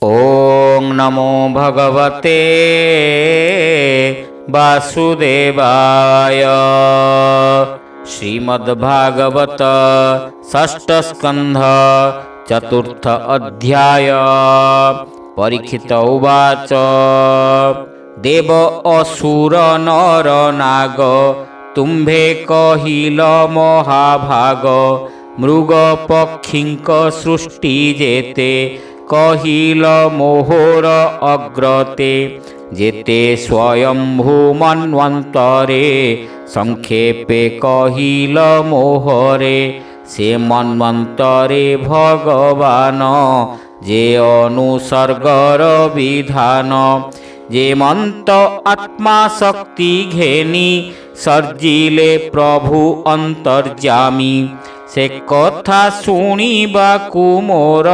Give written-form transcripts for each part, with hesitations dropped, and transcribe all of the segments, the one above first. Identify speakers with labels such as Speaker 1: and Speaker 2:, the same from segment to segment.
Speaker 1: ओं नमो भगवते वासुदेवाय। श्रीमद्भागवत षष्ठ स्कंध चतुर्थ अध्याय। परीक्षित उवाच देव असुर नर नाग तुम्भे कहिल महाभाग। मृग पक्षींक सृष्टि जेते कहिल मोहर अग्रते। जेते स्वयंभू मन्वन्तरे संक्षेपे कहिल मोहरे। से मन्वन्तरे भगवान जे अनुसर्गर विधान। जे मन्त आत्मा शक्ति घेनी सर्जिले प्रभु अंतर्जामी। से कथा शुणिबाकु मोर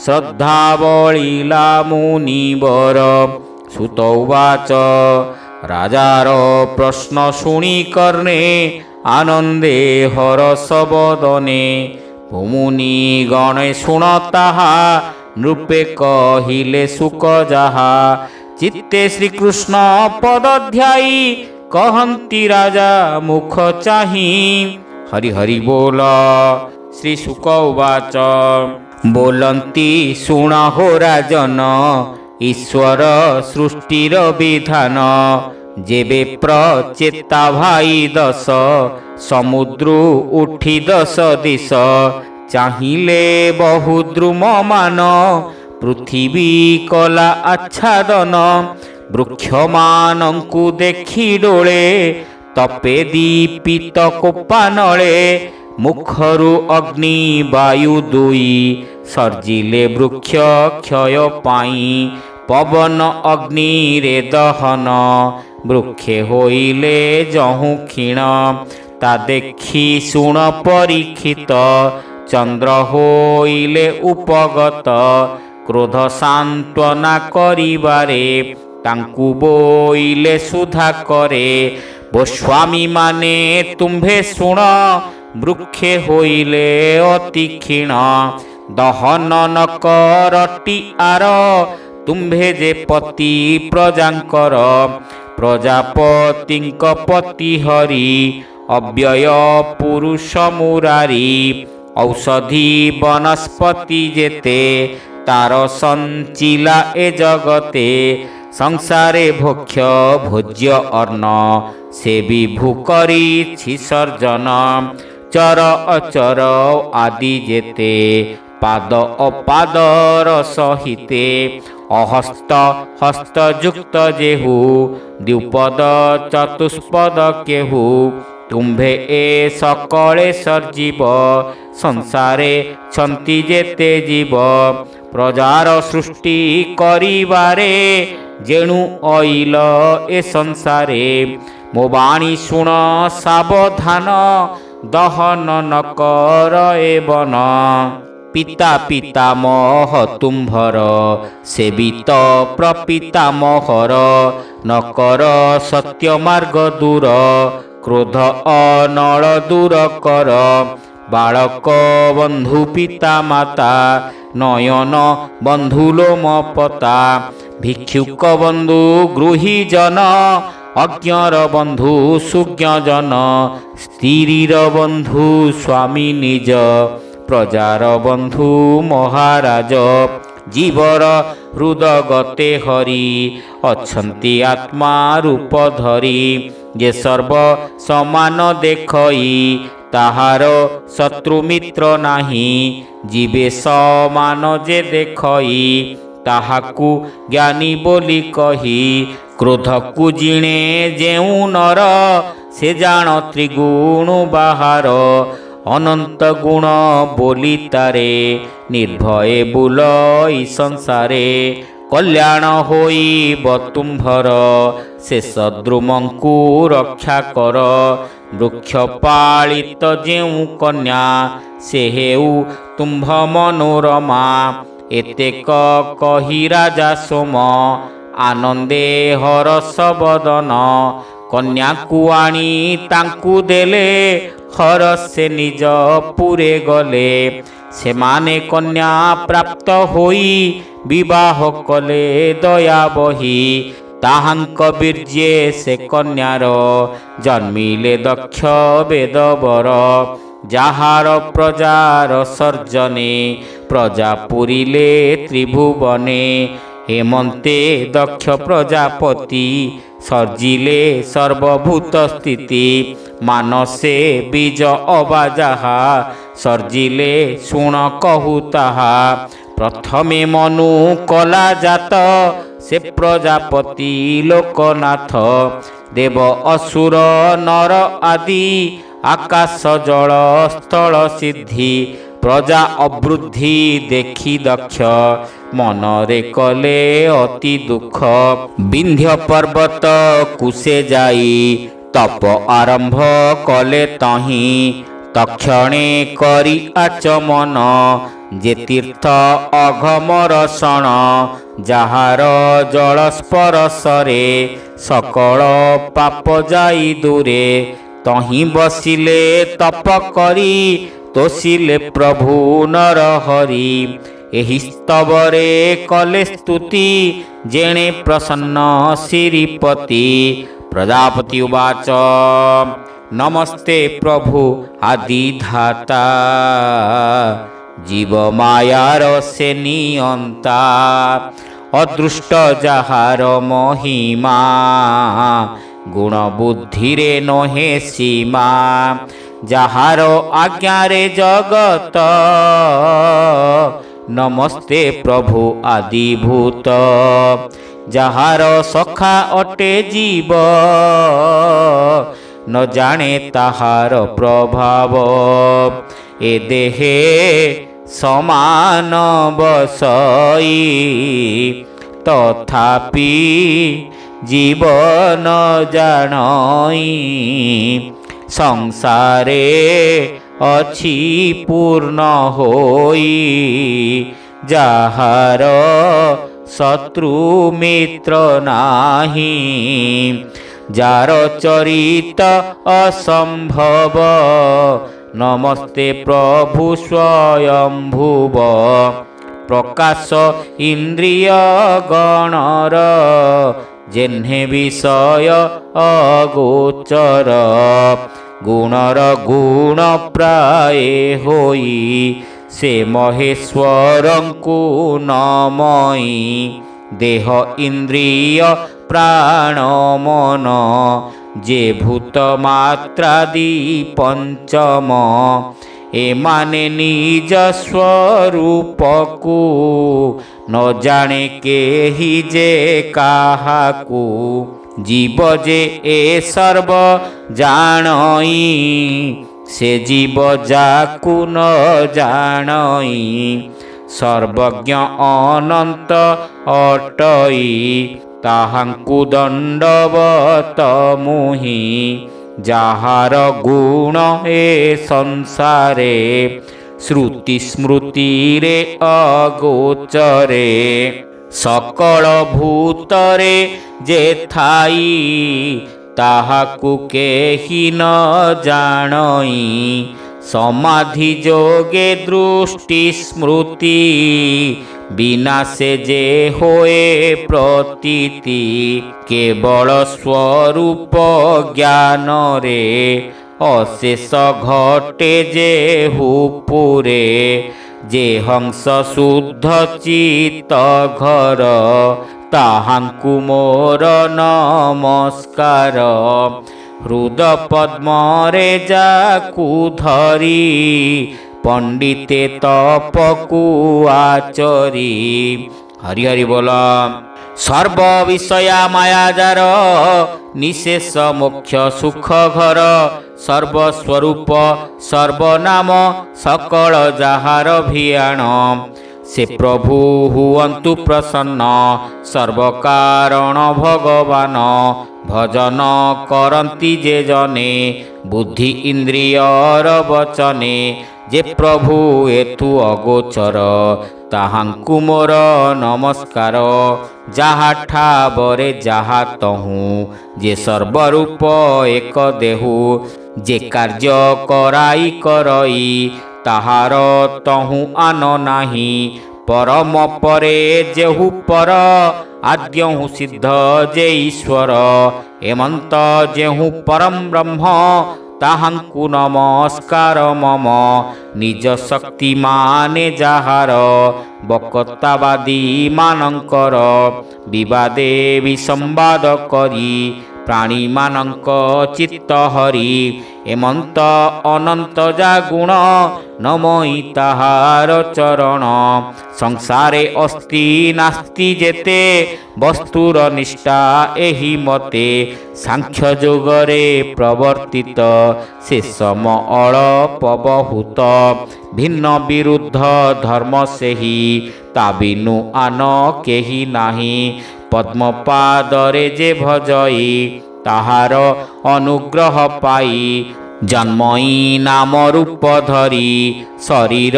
Speaker 1: श्रद्धा बलिला मुनिवर। सुत उवाच राजार प्रश्न शुणी कर्णे आनंदे हरस बदने। मुनि गणे शुण ताहा नृपे कहिले सुख जाहा। चित्ते श्रीकृष्ण पद ध्यायी कहन्ति राजा मुख चाही। हरि हरि बोल। श्री शुक उवाच बोलंती शुण हो राजन ईश्वर सृष्टिर विधान। जेबे प्रचेता भाई दश समुद्र उठी दश दिश। चाहिले बहु द्रुम मान पृथ्वी कला आच्छादन। वृक्ष मानंकु देखी डोले तपे दीपित कोपानले। मुखरु अग्नि वायु दुई सर्जिले वृक्ष क्षय पाई। पवन अग्नि रे दहन वृक्षे होइले जहु क्षीण। ता देखी शुण परीक्षित चंद्र होइले उपगत। क्रोध सांत्वना करिबारे तांकु बोइले सुधा करे। गोस्वामी माने तुम्भे शुण वृक्षे होइले अति क्षीण। दहन न करटी आर तुम्भे जे पति प्रजांकर। प्रजापतिंक पति हरि अव्यय पुरुष मुरारी। औषधि वनस्पति जेते तार संचिला ए जगते। संसारे भक्ष भोज्य अन्न से विभु करी सर्जन। चर अचर आदि जेते पाद अपादर सहिते। अहस्त हस्त युक्त जेहु द्विपद चतुष्पद केहु। तुम्भे ए सकले सर्जीव संसारे छंती जेते जीव। प्रजार सृष्टि करिबारे जेणु अइल ए संसारे। मो बाणी शुण सावधान दहन न कर एवन। पिता पितामह तुम्भर सेवित प्रपितामहर। न कर सत्य मार्ग दूर क्रोध अनल दूर कर। बालक बंधु पिता माता नयन बंधु लोम पता। भिक्षुक बंधु गृही जन अज्ञर बंधु सुज्ञ जन। स्त्रीर बंधु स्वामी निज प्रजार बंधु महाराज। जीवर हृदगते हरि अछंती आत्मा रूप धरी। जे सर्व समान देखई ताहार शत्रु मित्र नाही। जीवे समान जे देखई ताहाकु ज्ञानी बोली कही। क्रोध कु जिणे जेउ नर से जान त्रिगुण बाहार। अनंत गुण बोली तारे निर्भय बुल ई संसारे। कल्याण होई बतुम्भर शेष द्रुमंकु रक्षा कर। वृक्ष पालित जेउ कन्या से हेउ तुम्भ मनोरमा। एतेक कही राजा सोम आनंदे हरस बदन। कन्या को आनी तांकु देले हरसे निज पुरे गले। सेमाने कन्या प्राप्त होई विवाह कले दया बही ताहांक बीर्जे से कन्यार जन्मिले दक्ष वेदवर जाहार प्रजार सर्जने प्रजा पुरिले त्रिभुवने हेमंते दक्ष प्रजापति सर्जिले सर्वभूत स्थिति मानसे बीज अबाजाहा सर्जिले शुण कहु ताहा प्रथमे मनु कला जात से प्रजापति लोकनाथ देव असुर नर आदि आकाश जल स्थल सिद्धि प्रजा अवृद्धि देखी दक्ष मनरे कले अति दुख विंध्य पर्वत कुसे जाई तप आरंभ कले तही तक्षणे करी आचमन जे तीर्थ अघमर शण जहार जल स्पर्शरे सकल पाप जाई दूरे तही बसिले तप करी तोषिले प्रभु नर हरि एहि स्तवरे कले स्तुति जेणे प्रसन्न श्रीपति प्रजापति उवाच नमस्ते प्रभु आदिधाता जीव मायार से नियंता अदृष्ट जहार महिमा गुण बुद्धि रे नहे सीमा जहार आज्ञा रे जगत नमस्ते प्रभु आदिभूत जहार सखा अटे जीव न जाने ताहार प्रभाव ए देहे समान बसई तथापि जीवन जानई संसारे अछि पूर्ण होई जहार शत्रु मित्र नाही जार चरित असंभव नमस्ते प्रभु स्वयंभुव प्रकाश इंद्रिय गणर जेन्हे विषय अगोचर गुणर गुण प्राय होई से महेश्वरंकु नमई देह इंद्रिय प्राण मन जे भूत मात्रादि पंचम एमाने निज स्वरूपकु न जाने केहि जे काहाकु जीव जे ए सर्व जानई से जीव जाकु न जानई सर्वज्ञ अनंत अटई ताहांकु दंडवत मुहि जहार गुण ए संसारे श्रुति स्मृति रे अगोचरे सकल भूतरे जे थाई ताहाकु केहि न जानई समाधि जोगे दृष्टि स्मृति बिना से जे होए प्रतीति केवल स्वरूप ज्ञान रे अशेष घटे जे हुपुरे जे हंस शुद्ध चित्त घर ताहांकु मोर नमस्कार हृद पद्मरे जाकु धरी पंडिते तपकु आचरी हरि हरि बोल सर्व विषया मायाजार निशेष मोक्ष सुख घर सर्वस्वरूप सर्वनाम सकल जहार भियाण से प्रभु हुअन्तु प्रसन्न सर्वकारण भगवान भजन करन्ति जे जने बुद्धि इंद्रियर वचने जे प्रभु एतु अगोचर ताहांकु मोर नमस्कार जहा ठावरे जहा तहु जे सर्वरूप एक देहु जे कार्य कराई करई ତାହାର ତହୁଁ ଆନ ନାହିଁ। ପରମ ପରେ ଯେହୁ ପର ଆଦ୍ୟହୁ ସିଦ୍ଧ ଯେ ଈଶ୍ୱର। ଏମନ୍ତ ଯେହୁ ପରମ ବ୍ରହ୍ମ ତାହାଙ୍କୁ ନମସ୍କାର ମମ। ନିଜ ଶକ୍ତି ମାନେ ଯାହାର ବକ୍ତାବାଦୀ ମାନଙ୍କର ବିବାଦେ ବିସମ୍ବାଦ କରି ପ୍ରାଣୀମାନଙ୍କ ଚିତ୍ତ ହରି। ଏମନ୍ତ ଅନନ୍ତ ଯା ଗୁଣ ନମଇ ତାହାର ଚରଣ। ସଂସାରେ ଅସ୍ତି ନାସ୍ତି ଯେତେ ବସ୍ତୁର ନିଷ୍ଠା ଏହି ମତେ। ସାଂଖ୍ୟ ଯୋଗରେ ପ୍ରବର୍ତ୍ତିତ ସେ ସମ ଅଳପ ବହୁତ। ଭିନ୍ନ ବିରୁଦ୍ଧ ଧର୍ମ ସେହି ତା ବିନୁ ଆନ କେହି ନାହିଁ। ପଦ୍ମପାଦରେ ଯେ ଭଜଇ ତାହାର ଅନୁଗ୍ରହ ପାଇ। ଜନ୍ମଇ ନାମ ରୂପ ଧରି ଶରୀର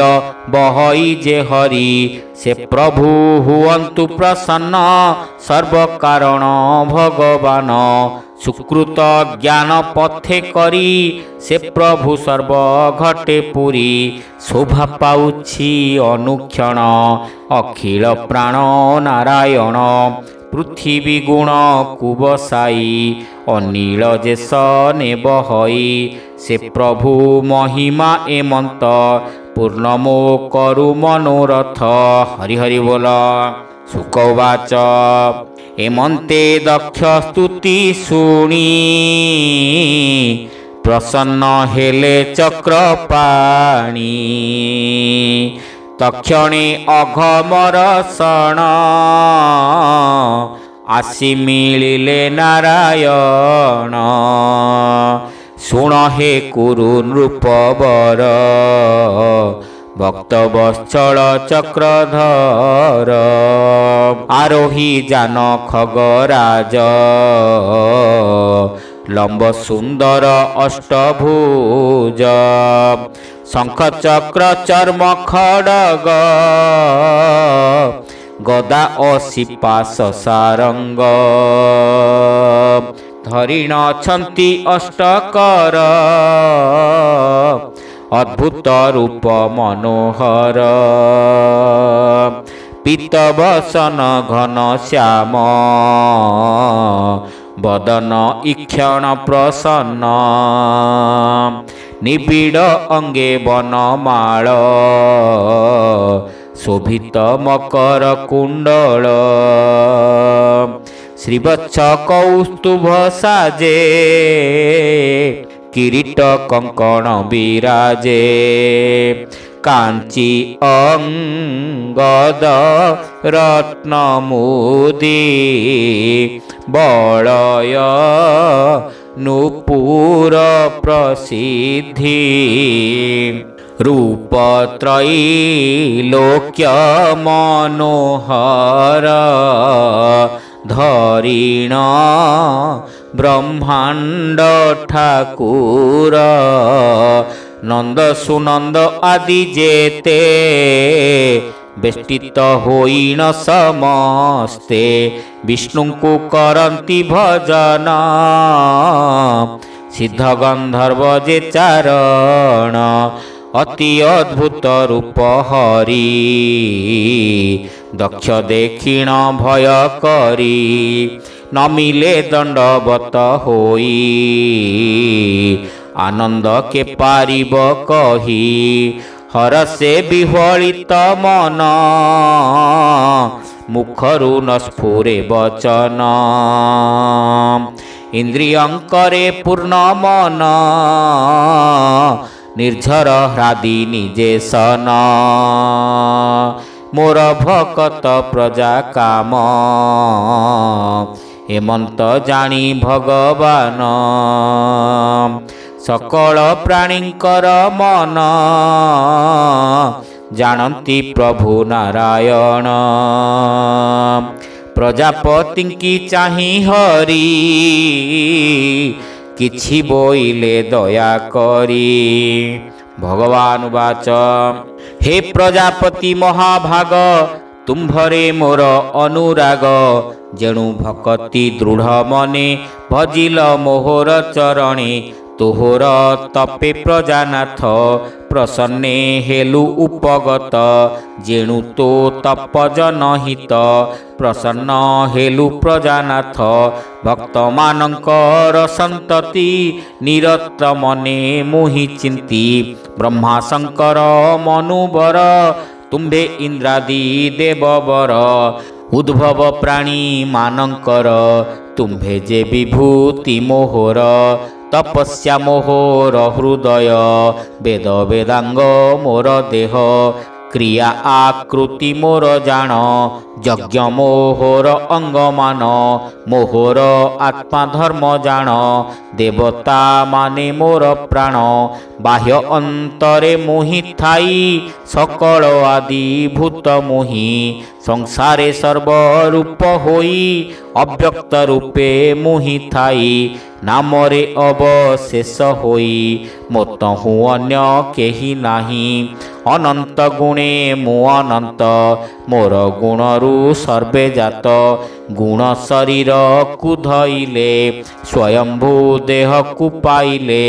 Speaker 1: ବହଇ ଯେ ହରି। ସେ ପ୍ରଭୁ ହୁଅନ୍ତୁ ପ୍ରସନ୍ନ ସର୍ବକାରଣ ଭଗବାନ। ସୁକୃତ ଜ୍ଞାନ ପଥେ କରି ସେ ପ୍ରଭୁ ସର୍ବ ଘଟେ ପୁରୀ। ଶୋଭା ପାଉଛି ଅନୁକ୍ଷଣ ଅଖିଳ ପ୍ରାଣ ନାରାୟଣ। ପୃଥିବୀ ଗୁଣ କୁବସାଇ ଅନିଳ ଯେଶ ନେବ ହଇ। ସେ ପ୍ରଭୁ ମହିମା ଏମନ୍ତ ପୂର୍ଣ୍ଣ ମୋ କରୁ ମନୋରଥ। ହରି ହରି ବୋଲ। ଶୁକବାଚ ଏମନ୍ତେ ଦକ୍ଷ ସ୍ତୁତି ଶୁଣି ପ୍ରସନ୍ନ ହେଲେ ଚକ୍ରପାଣି। ତକ୍ଷଣେ ଅଘମର ଶଣ ଆସି ମିଳିଲେ ନାରାୟଣ। ଶୁଣ ହେ କୁରୁ ନୃପବର ଭକ୍ତ ବତ୍ସଳ ଚକ୍ରଧର। ଆରୋହୀ ଜାନ ଖଗରାଜ ଲମ୍ବ ସୁନ୍ଦର ଅଷ୍ଟଭୁଜ। ଶଙ୍ଖ ଚକ୍ର ଚର୍ମ ଖଡ଼ଗ ଗଦା ଅସିପାସ ସାରଙ୍ଗ। ଧରିଣ ଅଛନ୍ତି ଅଷ୍ଟକର ଅଦ୍ଭୁତ ରୂପ ମନୋହର। ପୀତବସନ ଘନ ଶ୍ୟାମ ବଦନ ଇକ୍ଷଣ ପ୍ରସନ୍ନ। ନିବିଡ଼ ଅଙ୍ଗେ ବନମାଳ ଶୋଭିତ ମକର କୁଣ୍ଡଳ। ଶ୍ରୀବତ୍ସ କୌସ୍ତୁଭ ସାଜେ କିରୀଟ କଙ୍କଣ ବିରାଜେ। କାଞ୍ଚି ଅଙ୍ଗଦ ରତ୍ନ ମୁଦି ବଳୟ ନୂପୁର ପ୍ରସିଦ୍ଧି। ରୂପ ତ୍ରୈଲୋକ୍ୟ ମନୋହର ଧରିଣ ବ୍ରହ୍ମାଣ୍ଡ ଠାକୁର। ନନ୍ଦ ସୁନନ୍ଦ ଆଦି ଯେତେ ବେଷ୍ଟିତ ହୋଇଣ ସମସ୍ତେ ବିଷ୍ଣୁଙ୍କୁ କରନ୍ତି ଭଜନ। ସିଦ୍ଧ ଗନ୍ଧର୍ବ ଯେ ଚାରଣ ଅତି ଅଦ୍ଭୁତ ରୂପ ହରି। ଦକ୍ଷ ଦେଖିଣ ଭୟ କରି ନମିଲେ ଦଣ୍ଡବତ ହୋଇ। ଆନନ୍ଦ କେ ପାରିବ କହି ହରସେ ବିହ୍ୱଳିତ ମନ। ମୁଖରୁ ନ ସ୍ଫୁରେ ବଚନ ଇନ୍ଦ୍ରିୟଙ୍କରେ ପୂର୍ଣ୍ଣ ମନ। ନିର୍ଝର ହ୍ରାଦି ନିଜେ ସନ ମୋର ଭକତ ପ୍ରଜା କାମ। ଏମନ୍ତ ଜାଣି ଭଗବାନ ସକଳ ପ୍ରାଣୀଙ୍କର ମନ। ଜାଣନ୍ତି ପ୍ରଭୁ ନାରାୟଣ ପ୍ରଜାପତିଙ୍କି ଚାହିଁ ହରି। କିଛି ବୋଇଲେ ଦୟା କରି ଭଗବାନ ବାଚ ହେ ପ୍ରଜାପତି ମହାଭାଗ। ତୁମ୍ଭରେ ମୋର ଅନୁରାଗ ଯେଣୁ ଭକତି ଦୃଢ଼ ମନେ ଭଜିଲ ମୋହର ଚରଣେ। तोहर तपे प्रजानाथ प्रसन्ने हेलु उपगत जेणु तो तप जनहित प्रसन्न हेलु प्रजानाथ भक्त मानंकर संतति निरत मने मोहि चिंती ब्रह्मा शंकर मनुबर तुम्भे इंद्रादि देववर उद्भव प्राणी मानंकर तुम्भे जे विभूति मोहर तपस्या मोहर हृदय वेद वेदांग मोर देह क्रिया आकृति मोर जान यज्ञ मोहर अंगमान मोहर आत्मा धर्म जान देवता माने मोर प्राण बाह्य अंतरे मोहि थाई सकल आदि भूत मोहि संसारे सर्वरूप होई अव्यक्त रूपे मोहि थाई नामरे अवशेष होई मोतहु अन्य केहि नाही अनंत गुणे मु अनंत मोर गुणरु सर्वे जात गुण शरीर कु धइले स्वयंभू देह कु पाइले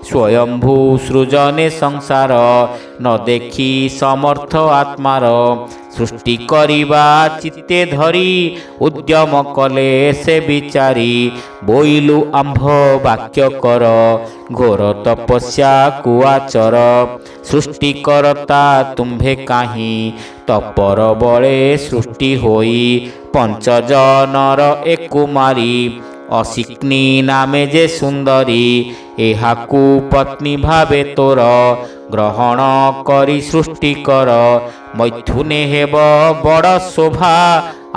Speaker 1: स्वयंभू सृजने संसार न देखी समर्थ आत्मार सृष्टि करिबा चित्ते धरी उद्यम कले से विचारी बोइलु आंभ वाक्य कर घोर तपस्या कुआचर सृष्टि करता तुम्भे काहीं तपर बळे सृष्टि होई पंचजनर एकु मारी असिक्नी नामे जे सुंदरी एहाकु पत्नी भावे तोर ग्रहण करी सृष्टि कर मैथुने हेब बड़ शोभा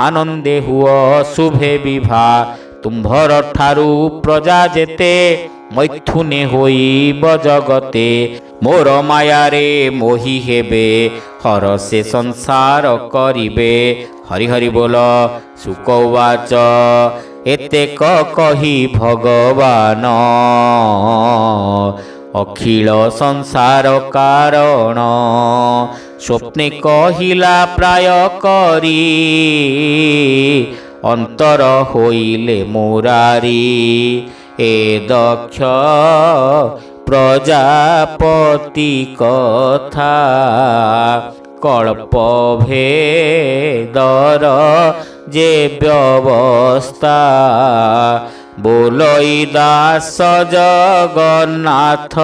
Speaker 1: आनंदे हुआ शुभे विभा तुम्भर ठारू प्रजा जेते मैथुने होई बजगते मोर मायारे मोहि हेबे हर से संसार करिबे हरि हरि बोल सुक उवाच एतेक कही भगवान अखिल संसार कारण स्वप्ने कहिला प्राय करी अंतर होइले मुरारी ए दक्ष प्रजापति कथा कल्प भेदर जे व्यवस्था बोलई दास जगन्नाथ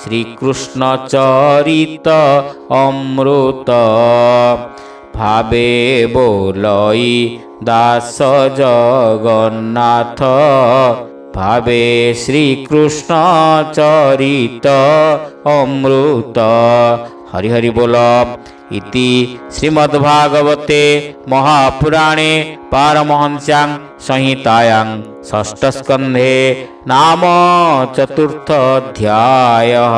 Speaker 1: श्रीकृष्ण चरित अमृत भावे बोलई दास जगन्नाथ भावे श्रीकृष्ण चरित अमृत हरि हरि बोल इति श्रीमद्भागवते महापुराणे पारमहंस्यां संहितायां षष्ठस्कन्धे नाम चतुर्थ अध्यायः।